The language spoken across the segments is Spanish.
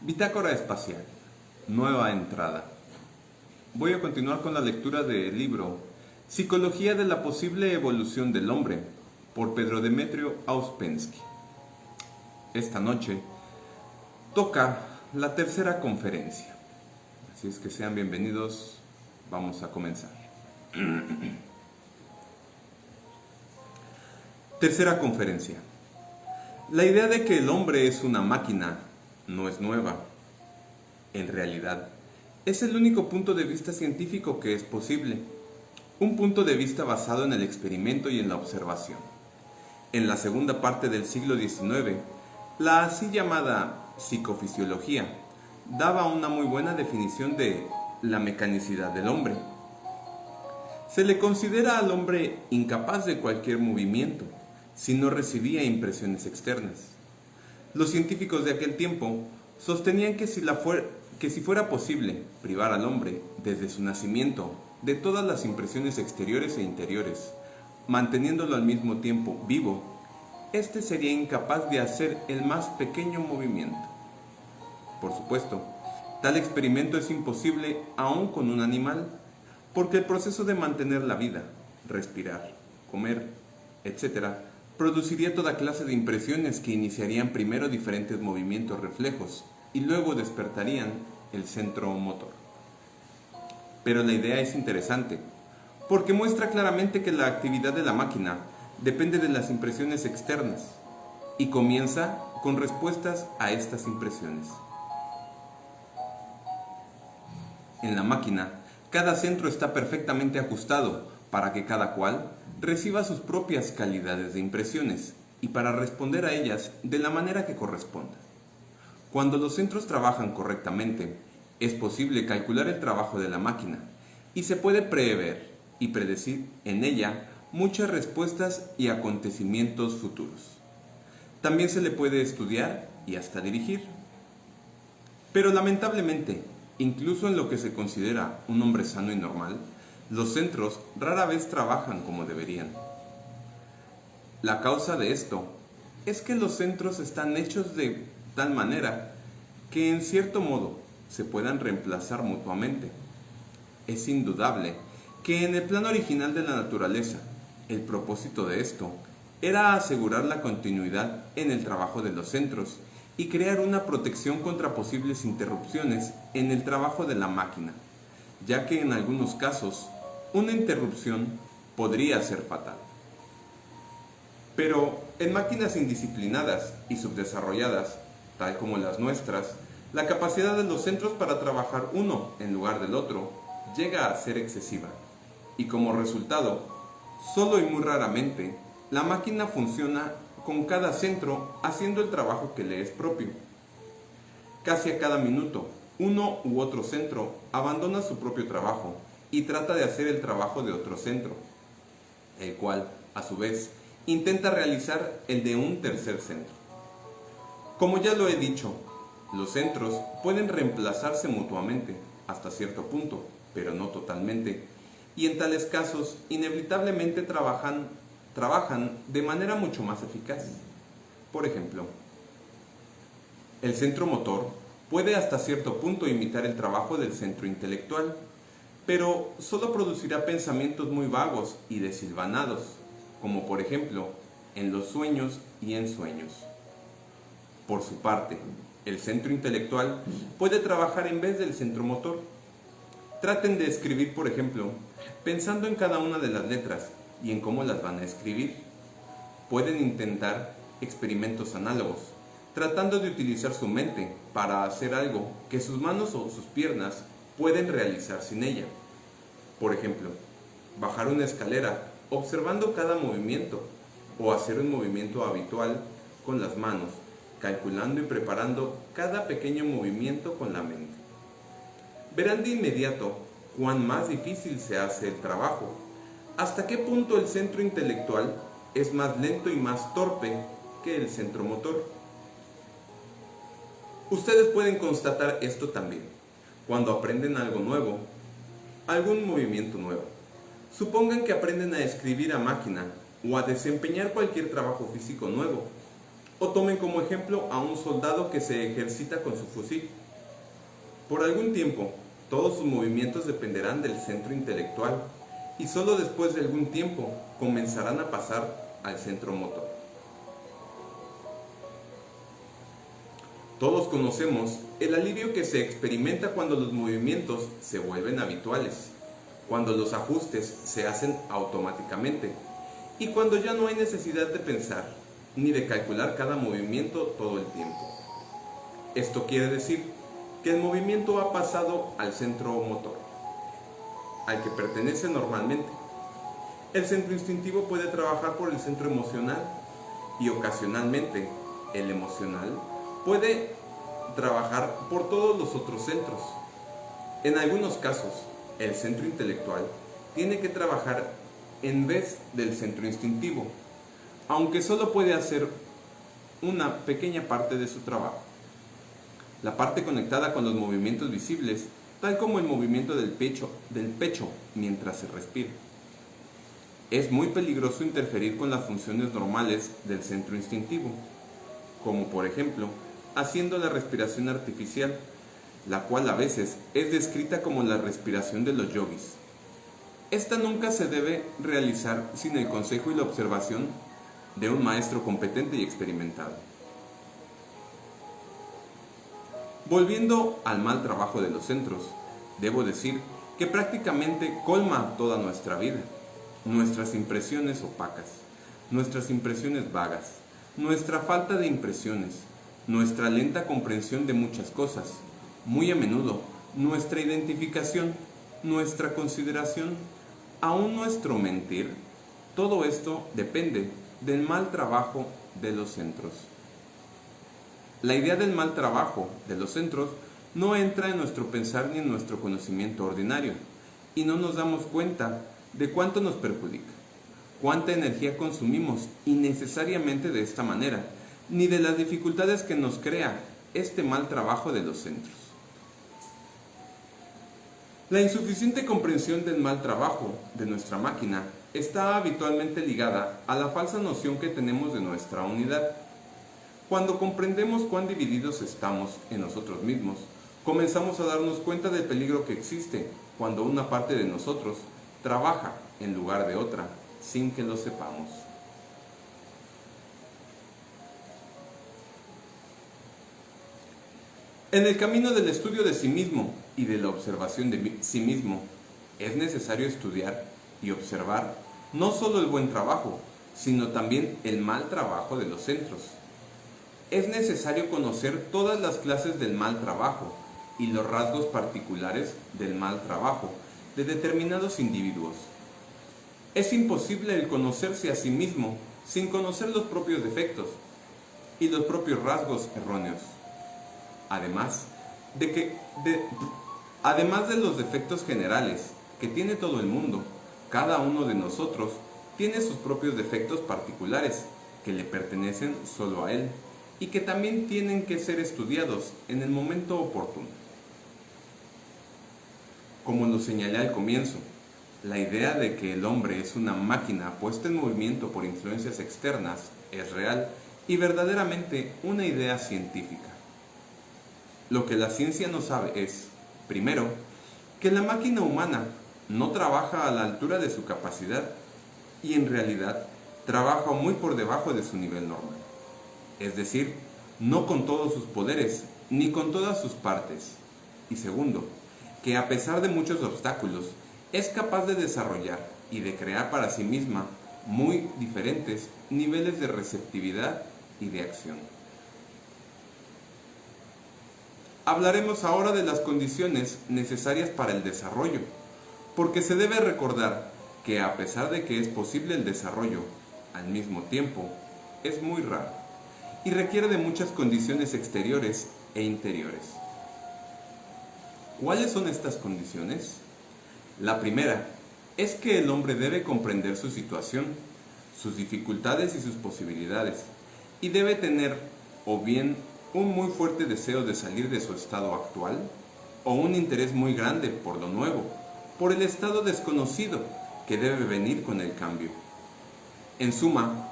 Bitácora espacial. Nueva entrada. Voy a continuar con la lectura del libro Psicología de la posible evolución del hombre, por Pedro Demetrio Auspensky. Esta noche toca la tercera conferencia. Así es que sean bienvenidos. Vamos a comenzar. Tercera conferencia. La idea de que el hombre es una máquina no es nueva. En realidad, es el único punto de vista científico que es posible. Un punto de vista basado en el experimento y en la observación. En la segunda parte del siglo XIX, la así llamada psicofisiología daba una muy buena definición de la mecanicidad del hombre. Se le considera al hombre incapaz de cualquier movimiento si no recibía impresiones externas. Los científicos de aquel tiempo sostenían que si fuera posible privar al hombre desde su nacimiento de todas las impresiones exteriores e interiores, manteniéndolo al mismo tiempo vivo, éste sería incapaz de hacer el más pequeño movimiento. Por supuesto, tal experimento es imposible aún con un animal, porque el proceso de mantener la vida, respirar, comer, etc., produciría toda clase de impresiones que iniciarían primero diferentes movimientos reflejos y luego despertarían el centro motor. Pero la idea es interesante, porque muestra claramente que la actividad de la máquina depende de las impresiones externas y comienza con respuestas a estas impresiones. En la máquina, cada centro está perfectamente ajustado para que cada cual reciba sus propias calidades de impresiones y para responder a ellas de la manera que corresponda. Cuando los centros trabajan correctamente, es posible calcular el trabajo de la máquina y se puede prever y predecir en ella muchas respuestas y acontecimientos futuros. También se le puede estudiar y hasta dirigir. Pero lamentablemente, incluso en lo que se considera un hombre sano y normal, los centros rara vez trabajan como deberían. La causa de esto es que los centros están hechos de tal manera que en cierto modo se puedan reemplazar mutuamente. Es indudable que en el plan original de la naturaleza, el propósito de esto era asegurar la continuidad en el trabajo de los centros y crear una protección contra posibles interrupciones en el trabajo de la máquina, ya que en algunos casos una interrupción podría ser fatal. Pero en máquinas indisciplinadas y subdesarrolladas, tal como las nuestras, la capacidad de los centros para trabajar uno en lugar del otro llega a ser excesiva, y como resultado, solo y muy raramente, la máquina funciona con cada centro haciendo el trabajo que le es propio. Casi a cada minuto, uno u otro centro abandona su propio trabajo y trata de hacer el trabajo de otro centro, el cual, a su vez, intenta realizar el de un tercer centro. Como ya lo he dicho, los centros pueden reemplazarse mutuamente hasta cierto punto, pero no totalmente, y en tales casos inevitablemente trabajan de manera mucho más eficaz. Por ejemplo, el centro motor puede hasta cierto punto imitar el trabajo del centro intelectual, pero solo producirá pensamientos muy vagos y desilvanados, como por ejemplo en los sueños y en sueños. Por su parte, el centro intelectual puede trabajar en vez del centro motor. Traten de escribir, por ejemplo, pensando en cada una de las letras y en cómo las van a escribir. Pueden intentar experimentos análogos, tratando de utilizar su mente para hacer algo que sus manos o sus piernas pueden realizar sin ella. Por ejemplo, bajar una escalera observando cada movimiento o hacer un movimiento habitual con las manos, calculando y preparando cada pequeño movimiento con la mente. Verán de inmediato cuán más difícil se hace el trabajo, hasta qué punto el centro intelectual es más lento y más torpe que el centro motor. Ustedes pueden constatar esto también cuando aprenden algo nuevo, algún movimiento nuevo. Supongan que aprenden a escribir a máquina o a desempeñar cualquier trabajo físico nuevo. O tomen como ejemplo a un soldado que se ejercita con su fusil. Por algún tiempo, todos sus movimientos dependerán del centro intelectual y solo después de algún tiempo comenzarán a pasar al centro motor. Todos conocemos el alivio que se experimenta cuando los movimientos se vuelven habituales, cuando los ajustes se hacen automáticamente y cuando ya no hay necesidad de pensar ni de calcular cada movimiento todo el tiempo. Esto quiere decir que el movimiento ha pasado al centro motor, al que pertenece normalmente. El centro instintivo puede trabajar por el centro emocional y ocasionalmente el emocional puede trabajar por todos los otros centros. En algunos casos, el centro intelectual tiene que trabajar en vez del centro instintivo, aunque solo puede hacer una pequeña parte de su trabajo. La parte conectada con los movimientos visibles, tal como el movimiento del pecho mientras se respira. Es muy peligroso interferir con las funciones normales del centro instintivo, como por ejemplo, haciendo la respiración artificial, la cual a veces es descrita como la respiración de los yogis. Esta nunca se debe realizar sin el consejo y la observación de un maestro competente y experimentado. Volviendo al mal trabajo de los centros, debo decir que prácticamente colma toda nuestra vida. Nuestras impresiones opacas, nuestras impresiones vagas, nuestra falta de impresiones, nuestra lenta comprensión de muchas cosas, muy a menudo nuestra identificación, nuestra consideración, aún nuestro mentir, todo esto depende del mal trabajo de los centros. La idea del mal trabajo de los centros no entra en nuestro pensar ni en nuestro conocimiento ordinario, y no nos damos cuenta de cuánto nos perjudica, cuánta energía consumimos innecesariamente de esta manera, ni de las dificultades que nos crea este mal trabajo de los centros. La insuficiente comprensión del mal trabajo de nuestra máquina está habitualmente ligada a la falsa noción que tenemos de nuestra unidad. Cuando comprendemos cuán divididos estamos en nosotros mismos, comenzamos a darnos cuenta del peligro que existe cuando una parte de nosotros trabaja en lugar de otra, sin que lo sepamos. En el camino del estudio de sí mismo y de la observación de sí mismo, es necesario estudiar y observar no solo el buen trabajo, sino también el mal trabajo de los centros. Es necesario conocer todas las clases del mal trabajo y los rasgos particulares del mal trabajo de determinados individuos. Es imposible el conocerse a sí mismo sin conocer los propios defectos y los propios rasgos erróneos. Además de los defectos generales que tiene todo el mundo, cada uno de nosotros tiene sus propios defectos particulares que le pertenecen solo a él y que también tienen que ser estudiados en el momento oportuno. Como lo señalé al comienzo, la idea de que el hombre es una máquina puesta en movimiento por influencias externas es real y verdaderamente una idea científica. Lo que la ciencia no sabe es, primero, que la máquina humana no trabaja a la altura de su capacidad y en realidad trabaja muy por debajo de su nivel normal. Es decir, no con todos sus poderes ni con todas sus partes. Y segundo, que a pesar de muchos obstáculos, es capaz de desarrollar y de crear para sí misma muy diferentes niveles de receptividad y de acción. Hablaremos ahora de las condiciones necesarias para el desarrollo, porque se debe recordar que a pesar de que es posible el desarrollo al mismo tiempo, es muy raro y requiere de muchas condiciones exteriores e interiores. ¿Cuáles son estas condiciones? La primera es que el hombre debe comprender su situación, sus dificultades y sus posibilidades, y debe tener o bien un muy fuerte deseo de salir de su estado actual, o un interés muy grande por lo nuevo, por el estado desconocido que debe venir con el cambio. En suma,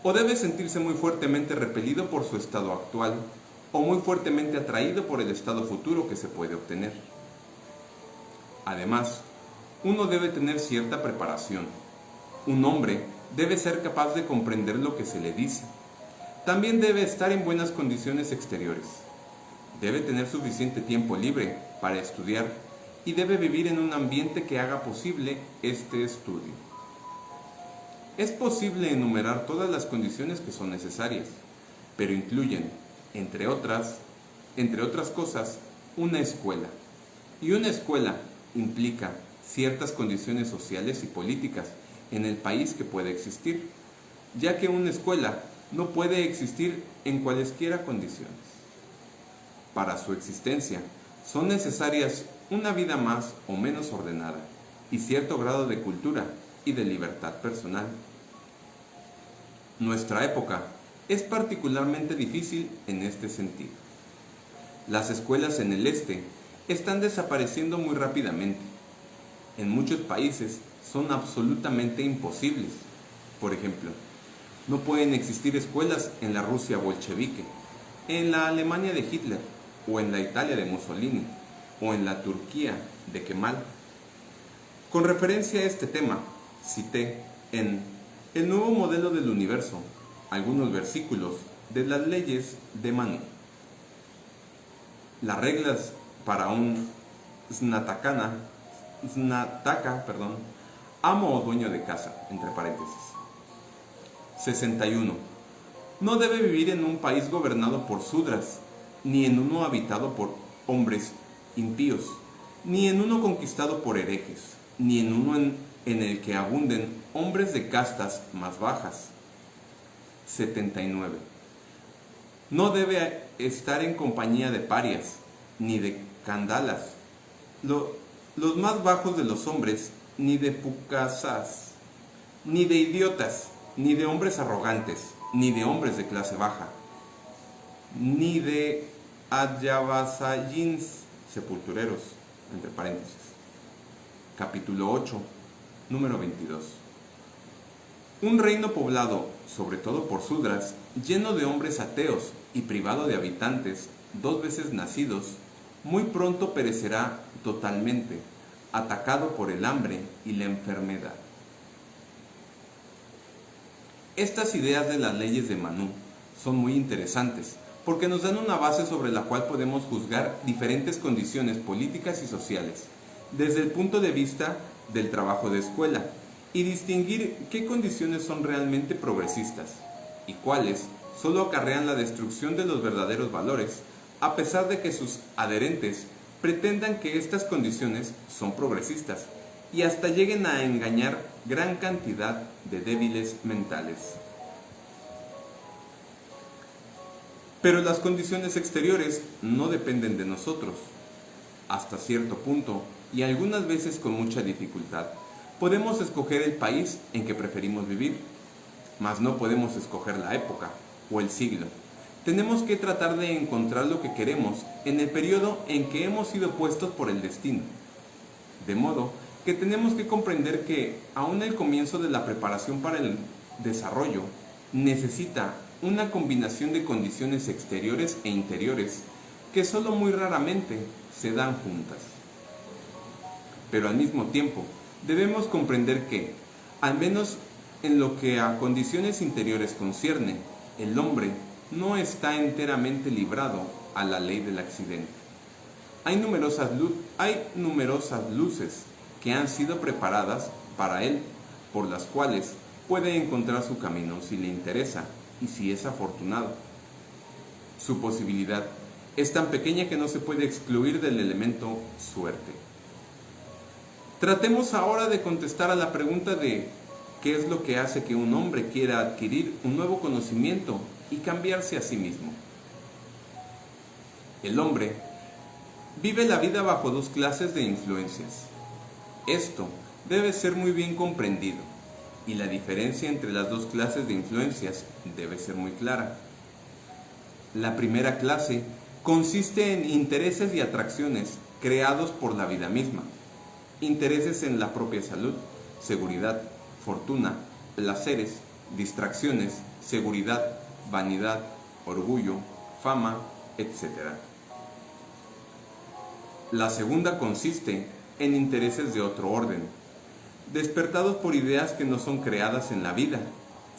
o debe sentirse muy fuertemente repelido por su estado actual, o muy fuertemente atraído por el estado futuro que se puede obtener. Además, uno debe tener cierta preparación. Un hombre debe ser capaz de comprender lo que se le dice. También debe estar en buenas condiciones exteriores. Debe tener suficiente tiempo libre para estudiar y debe vivir en un ambiente que haga posible este estudio. Es posible enumerar todas las condiciones que son necesarias, pero incluyen, entre otras cosas, una escuela. Y una escuela implica ciertas condiciones sociales y políticas en el país que puede existir, ya que una escuela no puede existir en cualesquiera condiciones. Para su existencia son necesarias una vida más o menos ordenada y cierto grado de cultura y de libertad personal. Nuestra época es particularmente difícil en este sentido. Las escuelas en el este están desapareciendo muy rápidamente. En muchos países son absolutamente imposibles. Por ejemplo, no pueden existir escuelas en la Rusia bolchevique, en la Alemania de Hitler, o en la Italia de Mussolini, o en la Turquía de Kemal. Con referencia a este tema, cité en El nuevo modelo del universo algunos versículos de las leyes de Manu. Las reglas para un snataka, amo o dueño de casa, entre paréntesis. 61. No debe vivir en un país gobernado por sudras, ni en uno habitado por hombres impíos, ni en uno conquistado por herejes, ni en uno en el que abunden hombres de castas más bajas. 79. No debe estar en compañía de parias, ni de candalas, los más bajos de los hombres, ni de pucasas, ni de idiotas, ni de hombres arrogantes, ni de hombres de clase baja, ni de adyavasayins, sepultureros, entre paréntesis. Capítulo 8, número 22. Un reino poblado, sobre todo por sudras, lleno de hombres ateos y privado de habitantes, 2 veces nacidos, muy pronto perecerá totalmente, atacado por el hambre y la enfermedad. Estas ideas de las leyes de Manu son muy interesantes, porque nos dan una base sobre la cual podemos juzgar diferentes condiciones políticas y sociales, desde el punto de vista del trabajo de escuela, y distinguir qué condiciones son realmente progresistas y cuáles solo acarrean la destrucción de los verdaderos valores, a pesar de que sus adherentes pretendan que estas condiciones son progresistas y hasta lleguen a engañar gran cantidad de débiles mentales. Pero las condiciones exteriores no dependen de nosotros. Hasta cierto punto, y algunas veces con mucha dificultad, podemos escoger el país en que preferimos vivir, mas no podemos escoger la época o el siglo. Tenemos que tratar de encontrar lo que queremos en el periodo en que hemos sido puestos por el destino. De modo que tenemos que comprender que, aún el comienzo de la preparación para el desarrollo necesita una combinación de condiciones exteriores e interiores que solo muy raramente se dan juntas. Pero al mismo tiempo, debemos comprender que, al menos en lo que a condiciones interiores concierne, el hombre no está enteramente librado a la ley del accidente. Hay numerosas luces que han sido preparadas para él, por las cuales puede encontrar su camino si le interesa y si es afortunado. Su posibilidad es tan pequeña que no se puede excluir del elemento suerte. Tratemos ahora de contestar a la pregunta de ¿qué es lo que hace que un hombre quiera adquirir un nuevo conocimiento y cambiarse a sí mismo? El hombre vive la vida bajo 2 clases de influencias. Esto debe ser muy bien comprendido, y la diferencia entre las 2 clases de influencias debe ser muy clara. La primera clase consiste en intereses y atracciones creados por la vida misma. Intereses en la propia salud, seguridad, fortuna, placeres, distracciones, seguridad, vanidad, orgullo, fama, etc. La segunda consiste en intereses de otro orden, despertados por ideas que no son creadas en la vida,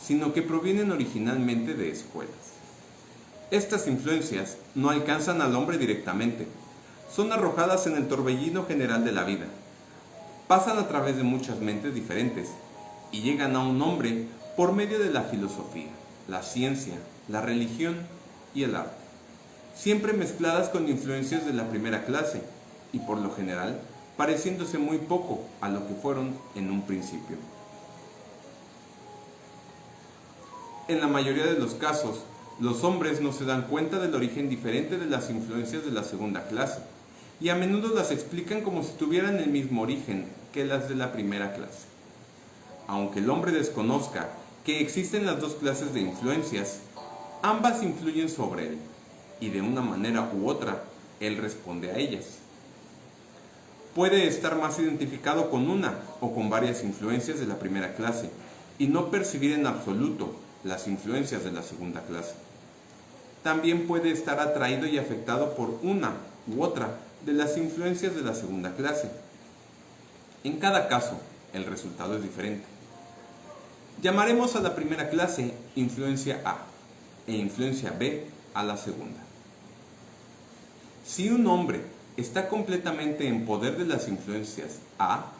sino que provienen originalmente de escuelas. Estas influencias no alcanzan al hombre directamente, son arrojadas en el torbellino general de la vida, pasan a través de muchas mentes diferentes y llegan a un hombre por medio de la filosofía, la ciencia, la religión y el arte, siempre mezcladas con influencias de la primera clase y por lo general pareciéndose muy poco a lo que fueron en un principio. En la mayoría de los casos, los hombres no se dan cuenta del origen diferente de las influencias de la segunda clase, y a menudo las explican como si tuvieran el mismo origen que las de la primera clase. Aunque el hombre desconozca que existen las dos clases de influencias, ambas influyen sobre él, y de una manera u otra, él responde a ellas. Puede estar más identificado con una o con varias influencias de la primera clase, y no percibir en absoluto las influencias de la segunda clase. También puede estar atraído y afectado por una u otra de las influencias de la segunda clase. En cada caso, el resultado es diferente. Llamaremos a la primera clase influencia A e influencia B a la segunda. Si un hombre está completamente en poder de las influencias A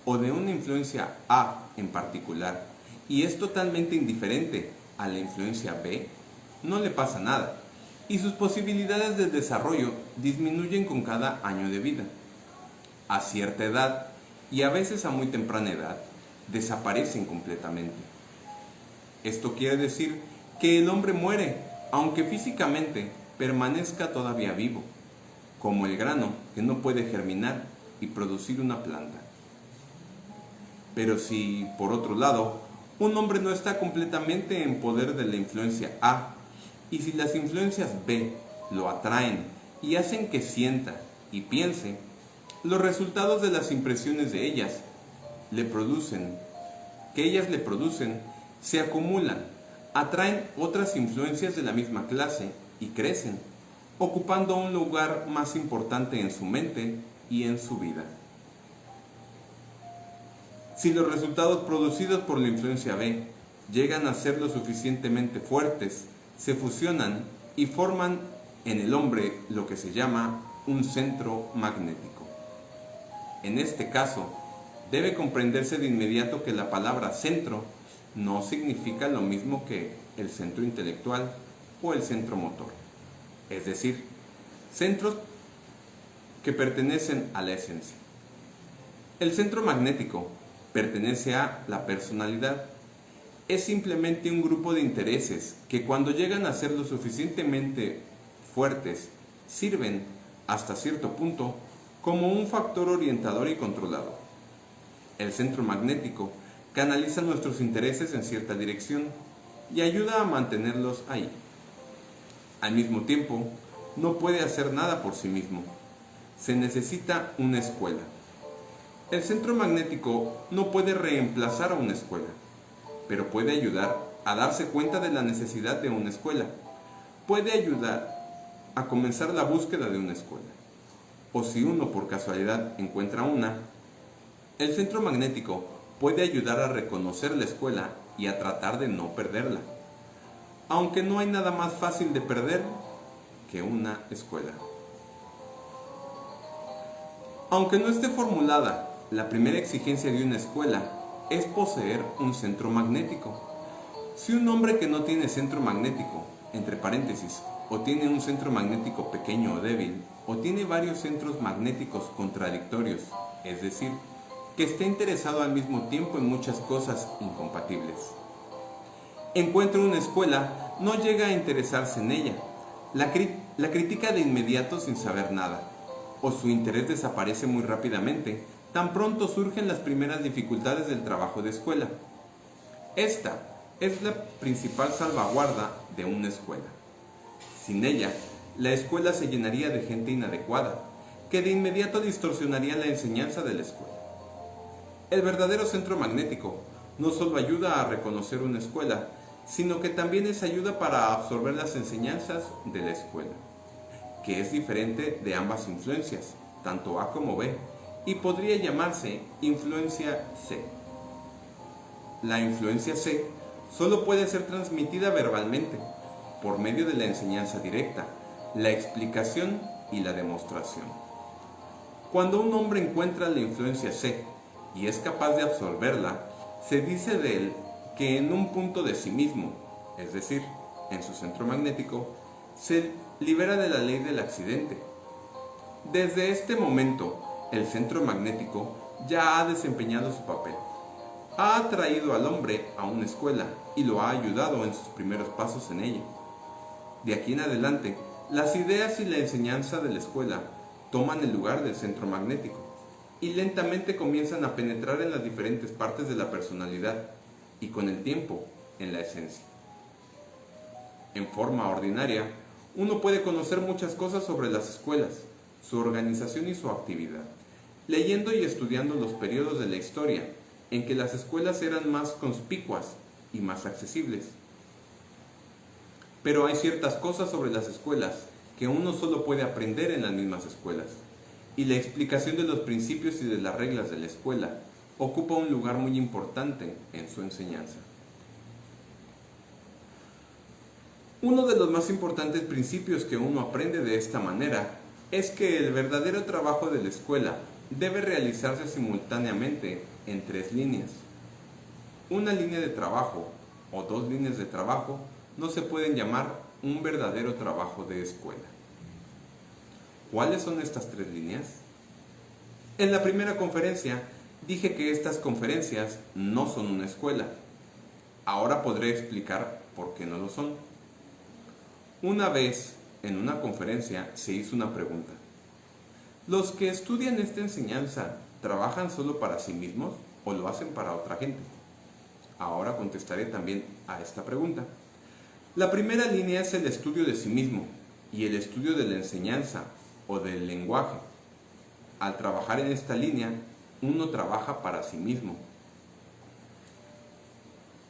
o de una influencia A en particular y es totalmente indiferente a la influencia B, no le pasa nada y sus posibilidades de desarrollo disminuyen con cada año de vida. A cierta edad, y a veces a muy temprana edad, desaparecen completamente. Esto quiere decir que el hombre muere, aunque físicamente permanezca todavía vivo, como el grano que no puede germinar y producir una planta. Pero si, por otro lado, un hombre no está completamente en poder de la influencia A, y si las influencias B lo atraen y hacen que sienta y piense, los resultados de las impresiones de ellas le producen, se acumulan, atraen otras influencias de la misma clase y crecen, ocupando un lugar más importante en su mente y en su vida. Si los resultados producidos por la influencia B llegan a ser lo suficientemente fuertes, se fusionan y forman en el hombre lo que se llama un centro magnético. En este caso, debe comprenderse de inmediato que la palabra centro no significa lo mismo que el centro intelectual o el centro motor, es decir, centros que pertenecen a la esencia. El centro magnético pertenece a la personalidad. Es simplemente un grupo de intereses que cuando llegan a ser lo suficientemente fuertes, sirven, hasta cierto punto, como un factor orientador y controlador. El centro magnético canaliza nuestros intereses en cierta dirección y ayuda a mantenerlos ahí. Al mismo tiempo, no puede hacer nada por sí mismo. Se necesita una escuela. El centro magnético no puede reemplazar a una escuela, pero puede ayudar a darse cuenta de la necesidad de una escuela. Puede ayudar a comenzar la búsqueda de una escuela. O si uno por casualidad encuentra una, el centro magnético puede ayudar a reconocer la escuela y a tratar de no perderla. Aunque no hay nada más fácil de perder que una escuela. Aunque no esté formulada, la primera exigencia de una escuela es poseer un centro magnético. Si un hombre que no tiene centro magnético, entre paréntesis, o tiene un centro magnético pequeño o débil, o tiene varios centros magnéticos contradictorios, es decir, que esté interesado al mismo tiempo en muchas cosas incompatibles, encuentra una escuela, no llega a interesarse en ella, la critica de inmediato sin saber nada, o su interés desaparece muy rápidamente, tan pronto surgen las primeras dificultades del trabajo de escuela. Esta es la principal salvaguarda de una escuela. Sin ella, la escuela se llenaría de gente inadecuada, que de inmediato distorsionaría la enseñanza de la escuela. El verdadero centro magnético no solo ayuda a reconocer una escuela, sino que también es ayuda para absorber las enseñanzas de la escuela, que es diferente de ambas influencias, tanto A como B, y podría llamarse influencia C. La influencia C solo puede ser transmitida verbalmente, por medio de la enseñanza directa, la explicación y la demostración. Cuando un hombre encuentra la influencia C y es capaz de absorberla, se dice de él que en un punto de sí mismo, es decir, en su centro magnético, se libera de la ley del accidente. Desde este momento, el centro magnético ya ha desempeñado su papel. Ha atraído al hombre a una escuela y lo ha ayudado en sus primeros pasos en ella. De aquí en adelante, las ideas y la enseñanza de la escuela toman el lugar del centro magnético y lentamente comienzan a penetrar en las diferentes partes de la personalidad y con el tiempo en la esencia. En forma ordinaria, uno puede conocer muchas cosas sobre las escuelas, su organización y su actividad, leyendo y estudiando los periodos de la historia en que las escuelas eran más conspicuas y más accesibles. Pero hay ciertas cosas sobre las escuelas que uno solo puede aprender en las mismas escuelas, y la explicación de los principios y de las reglas de la escuela ocupa un lugar muy importante en su enseñanza. Uno de los más importantes principios que uno aprende de esta manera es que el verdadero trabajo de la escuela debe realizarse simultáneamente en 3 líneas. Una línea de trabajo o 2 líneas de trabajo no se pueden llamar un verdadero trabajo de escuela. ¿Cuáles son estas 3 líneas? En la primera conferencia dije que estas conferencias no son una escuela. Ahora podré explicar por qué no lo son. Una vez, en una conferencia, se hizo una pregunta. ¿Los que estudian esta enseñanza trabajan solo para sí mismos o lo hacen para otra gente? Ahora contestaré también a esta pregunta. La primera línea es el estudio de sí mismo y el estudio de la enseñanza o del lenguaje. Al trabajar en esta línea, uno trabaja para sí mismo.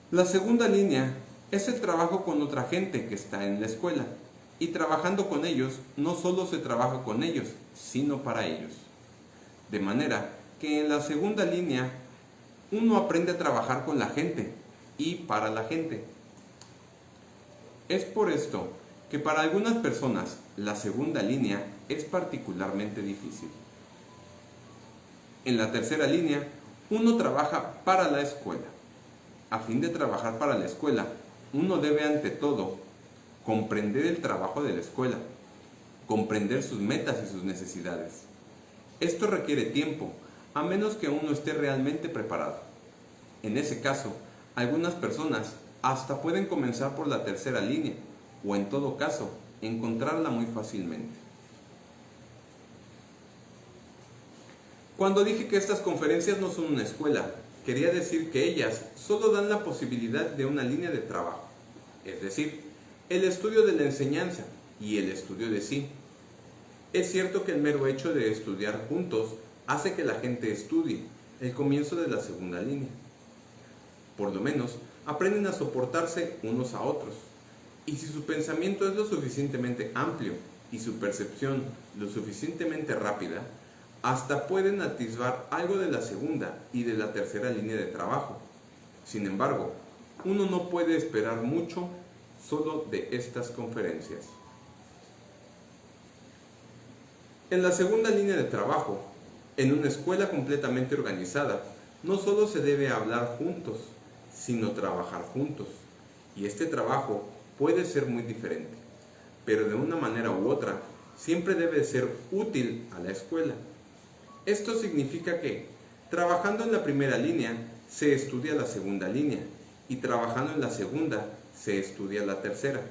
La segunda línea es el trabajo con otra gente que está en la escuela, y trabajando con ellos no solo se trabaja con ellos, sino para ellos. De manera que en la segunda línea uno aprende a trabajar con la gente y para la gente. Es por esto que para algunas personas la segunda línea es particularmente difícil. En la tercera línea, uno trabaja para la escuela. A fin de trabajar para la escuela, uno debe ante todo comprender el trabajo de la escuela, comprender sus metas y sus necesidades. Esto requiere tiempo, a menos que uno esté realmente preparado. En ese caso, algunas personas hasta pueden comenzar por la tercera línea, o en todo caso, encontrarla muy fácilmente. Cuando dije que estas conferencias no son una escuela, quería decir que ellas solo dan la posibilidad de una línea de trabajo, es decir, el estudio de la enseñanza y el estudio de sí. Es cierto que el mero hecho de estudiar juntos hace que la gente estudie, el comienzo de la segunda línea. Por lo menos, aprenden a soportarse unos a otros. Y si su pensamiento es lo suficientemente amplio y su percepción lo suficientemente rápida, hasta pueden atisbar algo de la segunda y de la tercera línea de trabajo. Sin embargo, uno no puede esperar mucho solo de estas conferencias. En la segunda línea de trabajo, en una escuela completamente organizada, no solo se debe hablar juntos, sino trabajar juntos. Y este trabajo puede ser muy diferente, pero de una manera u otra, siempre debe ser útil a la escuela. Esto significa que, trabajando en la primera línea, se estudia la segunda línea, y trabajando en la segunda, se estudia la tercera.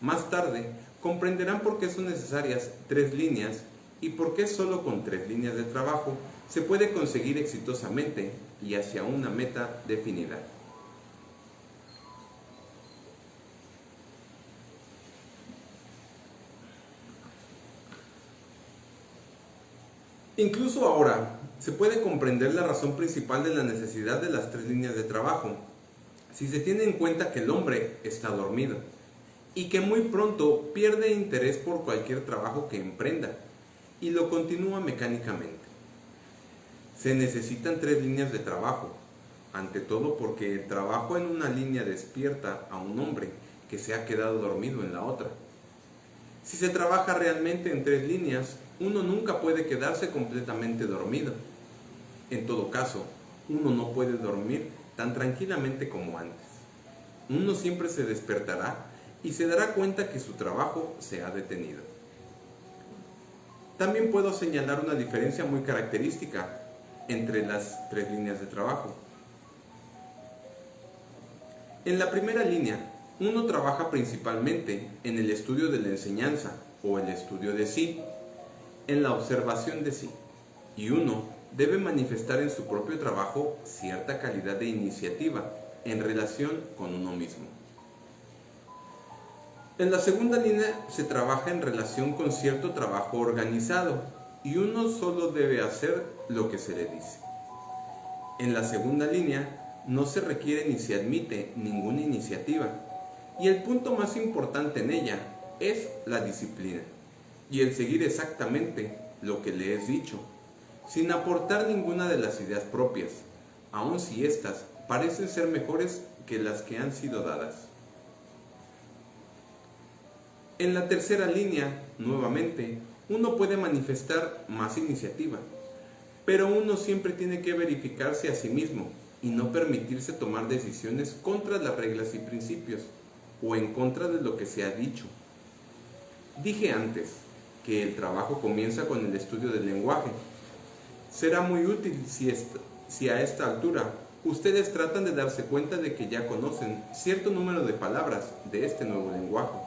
Más tarde, comprenderán por qué son necesarias 3 líneas y por qué solo con 3 líneas de trabajo se puede conseguir exitosamente y hacia una meta definida. Incluso ahora, se puede comprender la razón principal de la necesidad de las 3 líneas de trabajo. Si se tiene en cuenta que el hombre está dormido y que muy pronto pierde interés por cualquier trabajo que emprenda y lo continúa mecánicamente. Se necesitan 3 líneas de trabajo, ante todo porque el trabajo en una línea despierta a un hombre que se ha quedado dormido en la otra. Si se trabaja realmente en 3 líneas, uno nunca puede quedarse completamente dormido. En todo caso, uno no puede dormir tan tranquilamente como antes. Uno siempre se despertará y se dará cuenta que su trabajo se ha detenido. También puedo señalar una diferencia muy característica entre las 3 líneas de trabajo. En la primera línea, uno trabaja principalmente en el estudio de la enseñanza o el estudio de sí, en la observación de sí, y uno debe manifestar en su propio trabajo cierta calidad de iniciativa en relación con uno mismo. En la segunda línea se trabaja en relación con cierto trabajo organizado y uno solo debe hacer lo que se le dice. En la segunda línea no se requiere ni se admite ninguna iniciativa y el punto más importante en ella es la disciplina y el seguir exactamente lo que le es dicho, sin aportar ninguna de las ideas propias, aun si éstas parecen ser mejores que las que han sido dadas. En la tercera línea, nuevamente, uno puede manifestar más iniciativa, pero uno siempre tiene que verificarse a sí mismo y no permitirse tomar decisiones contra las reglas y principios, o en contra de lo que se ha dicho. Dije antes que el trabajo comienza con el estudio del lenguaje. Será muy útil si a esta altura ustedes tratan de darse cuenta de que ya conocen cierto número de palabras de este nuevo lenguaje.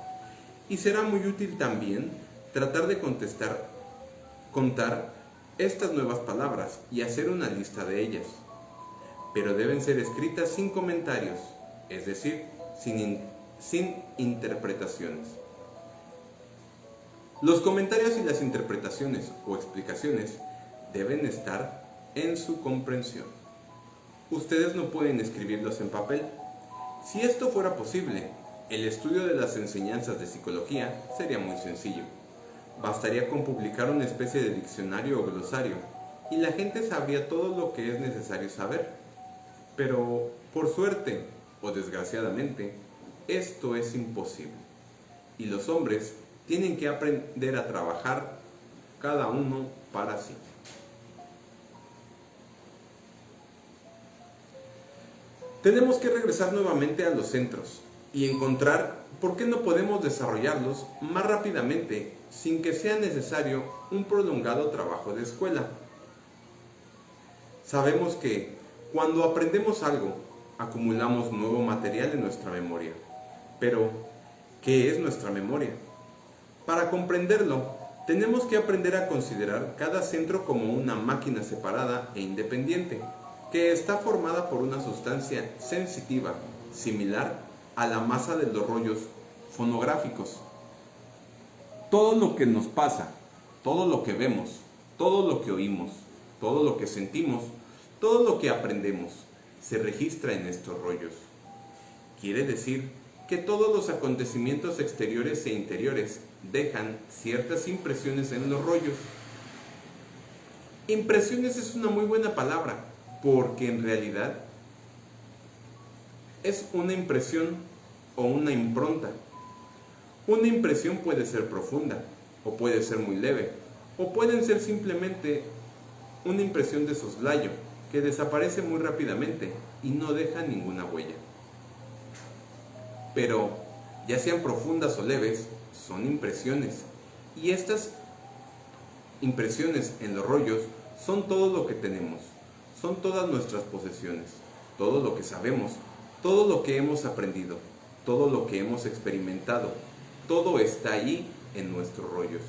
Y será muy útil también tratar de contar estas nuevas palabras y hacer una lista de ellas. Pero deben ser escritas sin comentarios, es decir, sin interpretaciones. Los comentarios y las interpretaciones o explicaciones deben estar en su comprensión. Ustedes no pueden escribirlos en papel. Si esto fuera posible, el estudio de las enseñanzas de psicología sería muy sencillo. Bastaría con publicar una especie de diccionario o glosario y la gente sabría todo lo que es necesario saber. Pero, por suerte o desgraciadamente, esto es imposible. Y los hombres tienen que aprender a trabajar cada uno para sí. Tenemos que regresar nuevamente a los centros y encontrar por qué no podemos desarrollarlos más rápidamente sin que sea necesario un prolongado trabajo de escuela. Sabemos que cuando aprendemos algo, acumulamos nuevo material en nuestra memoria. Pero, ¿qué es nuestra memoria? Para comprenderlo, tenemos que aprender a considerar cada centro como una máquina separada e independiente, que está formada por una sustancia sensitiva, similar a la masa de los rollos fonográficos. Todo lo que nos pasa, todo lo que vemos, todo lo que oímos, todo lo que sentimos, todo lo que aprendemos, se registra en estos rollos. Quiere decir que todos los acontecimientos exteriores e interiores dejan ciertas impresiones en los rollos. Impresiones es una muy buena palabra, porque en realidad es una impresión o una impronta. Una impresión puede ser profunda, o puede ser muy leve, o pueden ser simplemente una impresión de soslayo, que desaparece muy rápidamente y no deja ninguna huella. Pero, ya sean profundas o leves, son impresiones, y estas impresiones en los rollos son todo lo que tenemos, son todas nuestras posesiones, todo lo que sabemos, todo lo que hemos aprendido, todo lo que hemos experimentado, todo está ahí en nuestros rollos.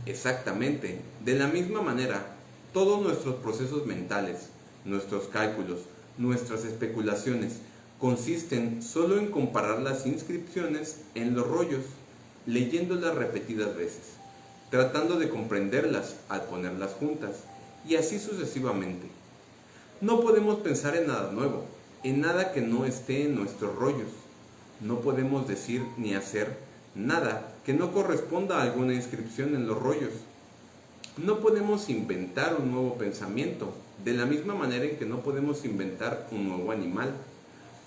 Exactamente, de la misma manera, todos nuestros procesos mentales, nuestros cálculos, nuestras especulaciones, consisten solo en comparar las inscripciones en los rollos, leyéndolas repetidas veces, tratando de comprenderlas al ponerlas juntas, y así sucesivamente. No podemos pensar en nada nuevo, en nada que no esté en nuestros rollos. No podemos decir ni hacer nada que no corresponda a alguna inscripción en los rollos. No podemos inventar un nuevo pensamiento, de la misma manera en que no podemos inventar un nuevo animal,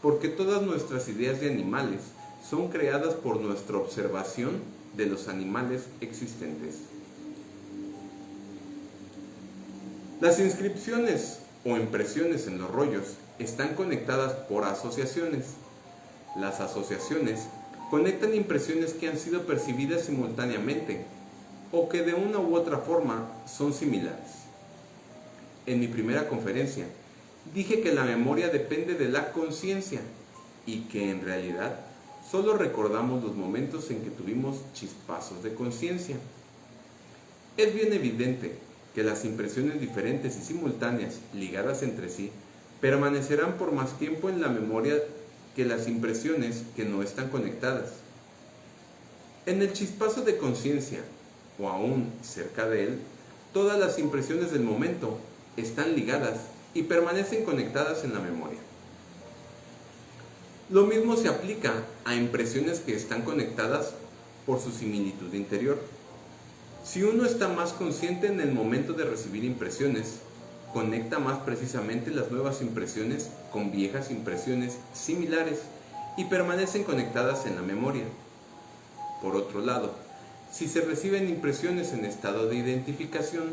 porque todas nuestras ideas de animales son creadas por nuestra observación de los animales existentes. Las inscripciones o impresiones en los rollos están conectadas por asociaciones. Las asociaciones conectan impresiones que han sido percibidas simultáneamente o que de una u otra forma son similares. En mi primera conferencia dije que la memoria depende de la conciencia y que en realidad solo recordamos los momentos en que tuvimos chispazos de conciencia. Es bien evidente que las impresiones diferentes y simultáneas ligadas entre sí permanecerán por más tiempo en la memoria que las impresiones que no están conectadas. En el chispazo de conciencia, o aún cerca de él, todas las impresiones del momento están ligadas y permanecen conectadas en la memoria. Lo mismo se aplica a impresiones que están conectadas por su similitud interior. Si uno está más consciente en el momento de recibir impresiones, conecta más precisamente las nuevas impresiones con viejas impresiones similares y permanecen conectadas en la memoria. Por otro lado, si se reciben impresiones en estado de identificación,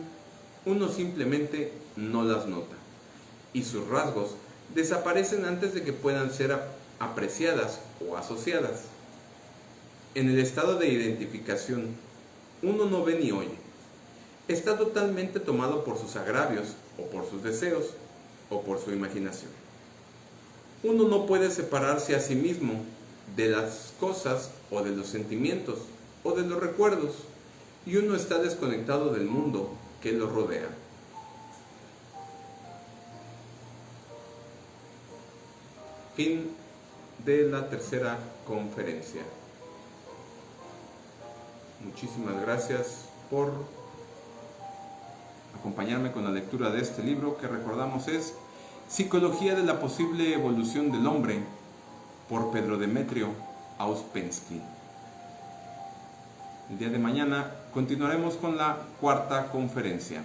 uno simplemente no las nota y sus rasgos desaparecen antes de que puedan ser apreciadas o asociadas. En el estado de identificación, uno no ve ni oye. Está totalmente tomado por sus agravios o por sus deseos o por su imaginación. Uno no puede separarse a sí mismo de las cosas o de los sentimientos o de los recuerdos, y uno está desconectado del mundo que lo rodea. Fin de la tercera conferencia. Muchísimas gracias por acompañarme con la lectura de este libro que recordamos es Psicología de la posible evolución del hombre por Pedro Demetrio Auspensky. El día de mañana continuaremos con la cuarta conferencia.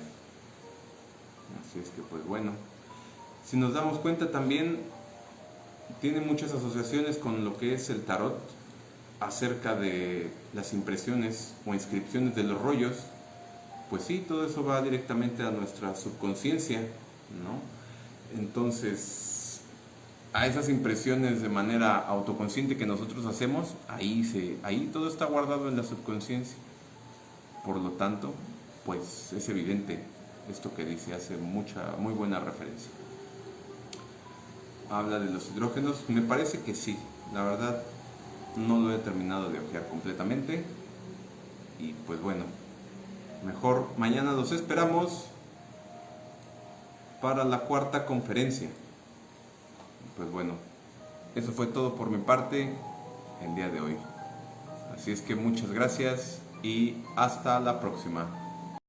Así es que pues bueno, si nos damos cuenta también tiene muchas asociaciones con lo que es el tarot acerca de las impresiones o inscripciones de los rollos. Pues sí, todo eso va directamente a nuestra subconsciencia, ¿no? Entonces, a esas impresiones de manera autoconsciente que nosotros hacemos, ahí todo está guardado en la subconsciencia. Por lo tanto, pues es evidente esto que dice, hace muy buena referencia. Habla de los hidrógenos, me parece que sí, la verdad no lo he terminado de ojear completamente. Y pues bueno, mejor mañana los esperamos para la cuarta conferencia. Pues bueno, eso fue todo por mi parte el día de hoy. Así es que muchas gracias y hasta la próxima.